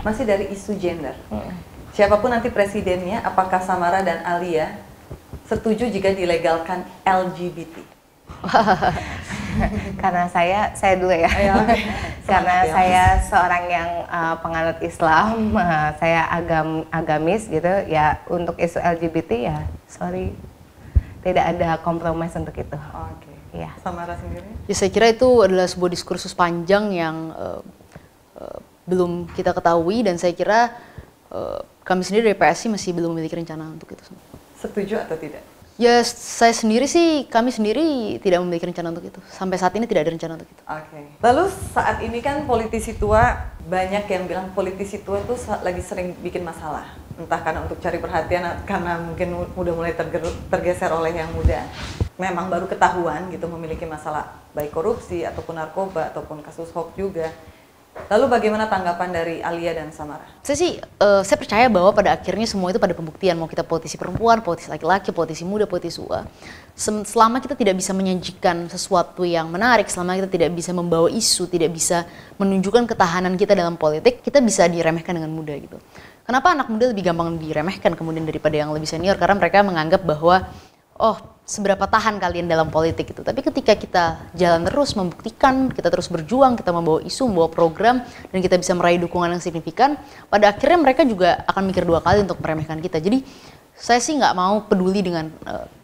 Masih dari isu gender. Siapapun nanti presidennya, apakah Samara dan Alia setuju jika dilegalkan LGBT? Karena saya dulu ya. Karena saya seorang yang penganut Islam, saya agamis gitu ya, untuk isu LGBT ya sorry, tidak ada kompromi untuk itu. Oke. Ya. Samara sendiri? Ya, saya kira itu adalah sebuah diskursus panjang yang belum kita ketahui, dan saya kira kami sendiri dari PSI masih belum memiliki rencana untuk itu. Setuju atau tidak? Ya, saya sendiri sih, kami sendiri tidak memiliki rencana untuk itu. Sampai saat ini tidak ada rencana untuk itu. Oke. Lalu saat ini kan politisi tua, banyak yang bilang politisi tua itu lagi sering bikin masalah. Entah karena untuk cari perhatian, karena mungkin udah mulai tergeser oleh yang muda. Memang baru ketahuan gitu memiliki masalah baik korupsi ataupun narkoba ataupun kasus hoax juga. Lalu bagaimana tanggapan dari Alia dan Samara? Saya percaya bahwa pada akhirnya semua itu pada pembuktian, mau kita politisi perempuan, politisi laki-laki, politisi muda, politisi tua. Selama kita tidak bisa menyajikan sesuatu yang menarik, selama kita tidak bisa membawa isu, tidak bisa menunjukkan ketahanan kita dalam politik, kita bisa diremehkan dengan mudah gitu. Kenapa anak muda lebih gampang diremehkan kemudian daripada yang lebih senior? Karena mereka menganggap bahwa seberapa tahan kalian dalam politik itu. Tapi ketika kita jalan terus membuktikan, kita terus berjuang, kita membawa isu, membawa program, dan kita bisa meraih dukungan yang signifikan, pada akhirnya mereka juga akan mikir dua kali untuk meremehkan kita. Jadi saya sih nggak mau peduli dengan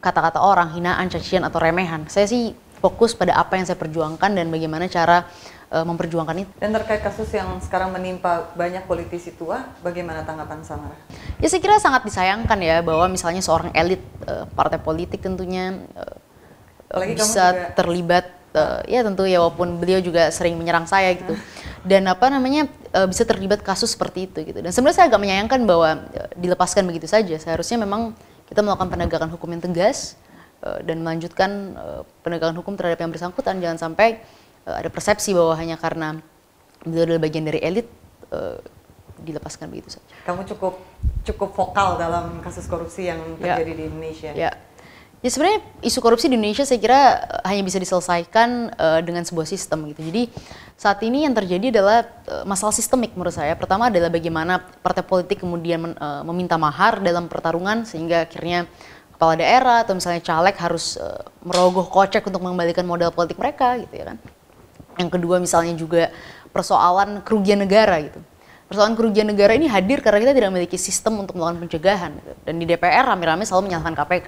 kata-kata orang, hinaan, cacian, atau remehan. Saya sih fokus pada apa yang saya perjuangkan dan bagaimana cara memperjuangkan itu. Dan terkait kasus yang sekarang menimpa banyak politisi tua, bagaimana tanggapan Samara? Ya, saya kira sangat disayangkan ya bahwa misalnya seorang elit partai politik tentunya bisa terlibat, ya tentu ya, walaupun beliau juga sering menyerang saya gitu, dan bisa terlibat kasus seperti itu gitu. Dan sebenarnya saya agak menyayangkan bahwa dilepaskan begitu saja. Seharusnya memang kita melakukan penegakan hukum yang tegas dan melanjutkan penegakan hukum terhadap yang bersangkutan. Jangan sampai ada persepsi bahwa hanya karena beliau adalah bagian dari elit dilepaskan begitu saja. Kamu cukup vokal dalam kasus korupsi yang terjadi di Indonesia. Ya sebenarnya isu korupsi di Indonesia saya kira hanya bisa diselesaikan dengan sebuah sistem gitu. Jadi saat ini yang terjadi adalah masalah sistemik menurut saya. Pertama adalah bagaimana partai politik kemudian meminta mahar dalam pertarungan sehingga akhirnya kepala daerah atau misalnya caleg harus merogoh kocek untuk mengembalikan modal politik mereka gitu ya kan. Yang kedua misalnya juga persoalan kerugian negara gitu. Persoalan kerugian negara ini hadir karena kita tidak memiliki sistem untuk melakukan pencegahan gitu. Dan di DPR rame-rame selalu menyalahkan KPK.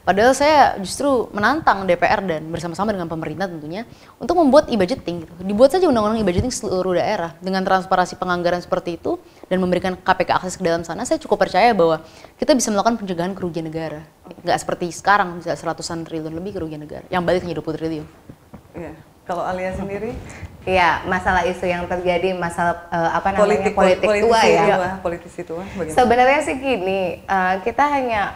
Padahal saya justru menantang DPR dan bersama-sama dengan pemerintah tentunya untuk membuat e-budgeting gitu. Dibuat saja undang-undang e-budgeting seluruh daerah dengan transparansi penganggaran seperti itu dan memberikan KPK akses ke dalam sana. Saya cukup percaya bahwa kita bisa melakukan pencegahan kerugian negara. Nggak seperti sekarang bisa ratusan triliun lebih kerugian negara yang balik hanya 20 triliun. Iya. Kalau Alia sendiri? Iya, masalah isu yang terjadi, masalah politik tua ya. Politisi tua. Bagaimana? Sebenarnya sih gini, kita hanya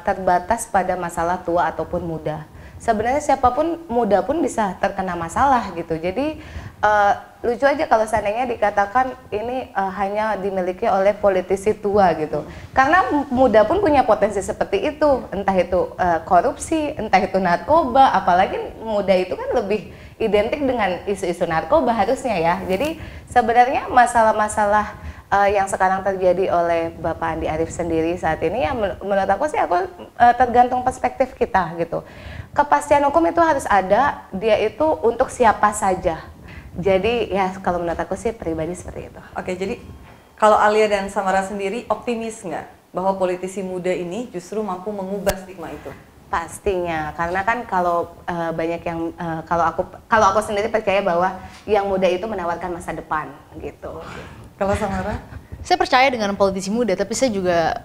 terbatas pada masalah tua ataupun muda. Sebenarnya siapapun muda pun bisa terkena masalah gitu. Jadi lucu aja kalau seandainya dikatakan ini hanya dimiliki oleh politisi tua gitu. Karena muda pun punya potensi seperti itu, entah itu korupsi, entah itu narkoba, apalagi muda itu kan lebih identik dengan isu-isu narkoba harusnya ya. Jadi sebenarnya masalah-masalah yang sekarang terjadi oleh Bapak Andi Arief sendiri saat ini ya menurut aku sih tergantung perspektif kita gitu. Kepastian hukum itu harus ada, dia itu untuk siapa saja. Jadi ya kalau menurut aku sih pribadi seperti itu. Oke, jadi kalau Alia dan Samara sendiri optimis nggak bahwa politisi muda ini justru mampu mengubah stigma itu? Pastinya, karena kan kalau banyak yang kalau aku sendiri percaya bahwa yang muda itu menawarkan masa depan gitu. Kalau Samara? Saya percaya dengan politisi muda, tapi saya juga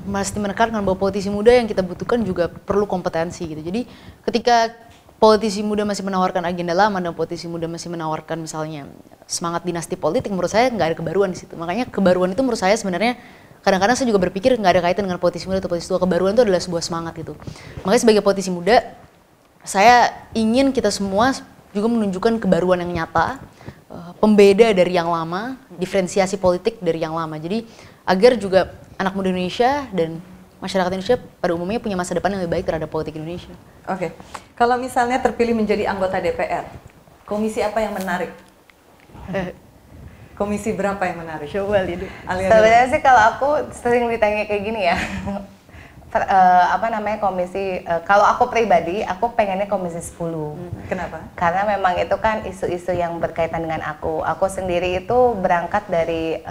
mesti menekankan bahwa politisi muda yang kita butuhkan juga perlu kompetensi gitu. Jadi ketika politisi muda masih menawarkan agenda lama dan politisi muda masih menawarkan misalnya semangat dinasti politik, menurut saya nggak ada kebaruan di situ. Makanya kebaruan itu menurut saya sebenarnya kadang-kadang saya juga berpikir nggak ada kaitan dengan politisi muda atau politisi tua. Kebaruan itu adalah sebuah semangat gitu. Makanya sebagai politisi muda, saya ingin kita semua juga menunjukkan kebaruan yang nyata, pembeda dari yang lama, diferensiasi politik dari yang lama. Jadi agar juga anak muda Indonesia dan masyarakat Indonesia pada umumnya punya masa depan yang lebih baik terhadap politik Indonesia. Oke, kalau misalnya terpilih menjadi anggota DPR, komisi apa yang menarik? Komisi berapa yang menarik? Coba lihat. Sebenarnya sih kalau aku sering ditanya kayak gini ya. Komisi, kalau aku pribadi, aku pengennya komisi 10. Kenapa? Karena memang itu kan isu-isu yang berkaitan dengan aku. Aku sendiri itu berangkat dari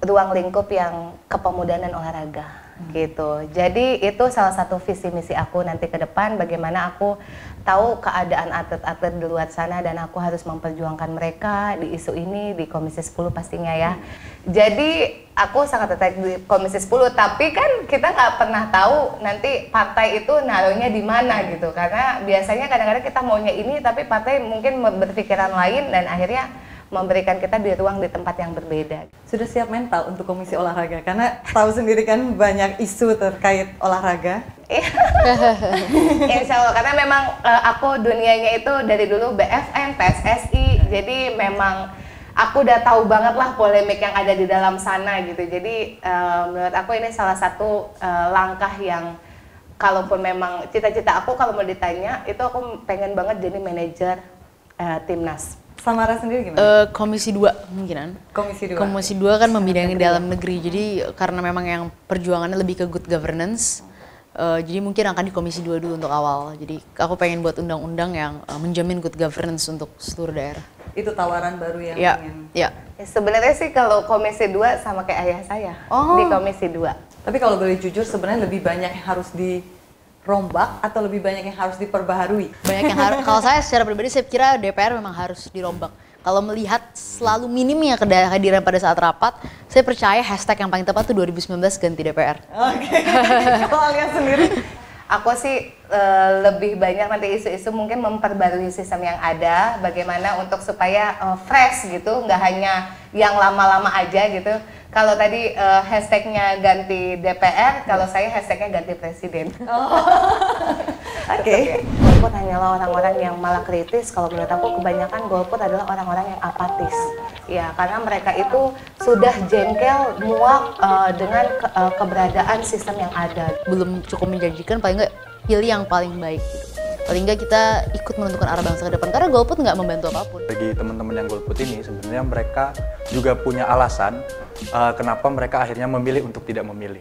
ruang lingkup yang kepemudaan dan olahraga gitu. Jadi itu salah satu visi misi aku nanti ke depan, bagaimana aku tahu keadaan atlet-atlet di luar sana dan aku harus memperjuangkan mereka di isu ini di Komisi 10 pastinya ya. Jadi aku sangat tertarik di Komisi 10, tapi kan kita nggak pernah tahu nanti partai itu naruhnya di mana gitu. Karena biasanya kadang-kadang kita maunya ini tapi partai mungkin berpikiran lain dan akhirnya memberikan kita di ruang di tempat yang berbeda. Sudah siap mental untuk komisi olahraga? Karena tahu sendiri kan banyak isu terkait olahraga. Insya Allah, karena memang aku dunianya itu dari dulu BFN, PSSI, jadi memang aku udah tahu banget lah polemik yang ada di dalam sana gitu. Jadi menurut aku ini salah satu langkah yang kalaupun memang cita-cita aku kalau mau ditanya itu aku pengen banget jadi manajer timnas. Samara sendiri gimana? Komisi 2 kemungkinan. Komisi 2. Komisi 2 kan membidangi dalam negeri. Jadi karena memang yang perjuangannya lebih ke good governance. Jadi mungkin akan di Komisi 2 dulu untuk awal. Jadi aku pengen buat undang-undang yang menjamin good governance untuk seluruh daerah. Itu tawaran baru yang ingin. Ya, sebenarnya sih kalau Komisi 2 sama kayak ayah saya di Komisi 2. Tapi kalau boleh jujur sebenarnya lebih banyak yang harus dirombak atau lebih banyak yang harus diperbaharui? Banyak yang harus. Kalau saya secara pribadi saya kira DPR memang harus dirombak. Kalau melihat selalu minimnya kehadiran pada saat rapat, saya percaya hashtag yang paling tepat itu 2019 ganti DPR. Oke. Kalau Alia sendiri? Aku sih lebih banyak nanti isu-isu mungkin memperbarui sistem yang ada, bagaimana untuk supaya fresh gitu, nggak hanya yang lama-lama aja gitu. Kalau tadi hashtagnya ganti DPR, kalau saya hashtagnya ganti presiden. Oke. Golput hanyalah orang-orang yang malah kritis. Kalau menurut aku kebanyakan golput adalah orang-orang yang apatis. Ya, karena mereka itu sudah jengkel, muak dengan keberadaan sistem yang ada. Belum cukup menjanjikan, paling nggak pilih yang paling baik gitu. Paling nggak kita ikut menentukan arah bangsa ke depan, karena golput nggak membantu apapun. Bagi teman-teman yang golput ini sebenarnya mereka juga punya alasan kenapa mereka akhirnya memilih untuk tidak memilih.